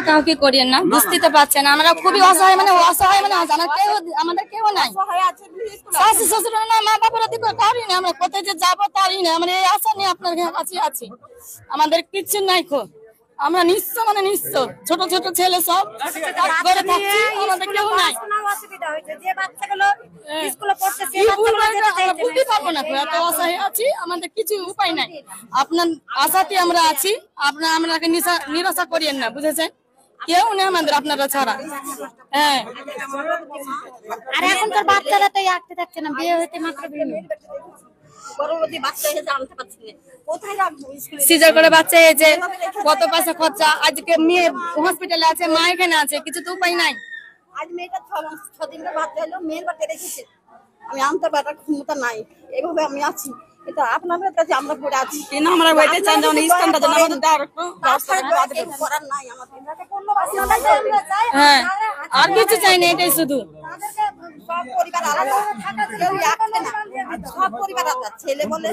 কাউকে করিয়েন না, বুঝতে পারছেন আমরা খুবই অসহায় মানে আমাদের কেউ নাই, শাশু শ্বশুর না, মা বাবার দিকে কারই না, আমরা কোথায় যে যাবো তারই না, আমরা এই আশা নিয়ে আপনার কাছে আছি, আমাদের কিচ্ছু নাই খো, আমরা নিঃস্ব মানে নিঃস্ব, ছোট ছোট ছেলে সব ঘরে থাকছি, আমাদের কেউ নাই, বুঝতে পারবো না, এত অসহায় আছি, আমাদের কিছু উপায় নাই, আপনার আশাতে আমরা আছি, আপনার আমাকে নিরাশা করিয়েন না, বুঝেছেন, কেউ নেই আমাদের আপনারা ছাড়া। হ্যাঁ, আর এখন তোর বাচ্চারা তো আটকে থাকছে না, বিয়ে হতে মাত্র সিজার করে বাচ্চা হয়েছে, কত পয়সা খরচা, আজকে মেয়ে হসপিটালে আছে, মা এখানে আছে, কিছু তো উপায় নাই। আজ মেয়েটা 6 দিনের বাচ্চা হলো, মেয়ের বাচ্চা রেখেছে, আমি আনতে পারার ক্ষমতা নাই, এভাবে আমি আছি, এটা আপনাদের কাছে আমরা পড়ে আছি, কিন্তু আমরা বইতে চাই যেমন ইসলামটা যেন আমাদের করার নাই আমাদের। হ্যাঁ, আর কিছু চাই না, এটাই শুধু। সব পরিবার আলাদা, কেউ একসাথে না, সব পরিবার আলাদা, ছেলে বলে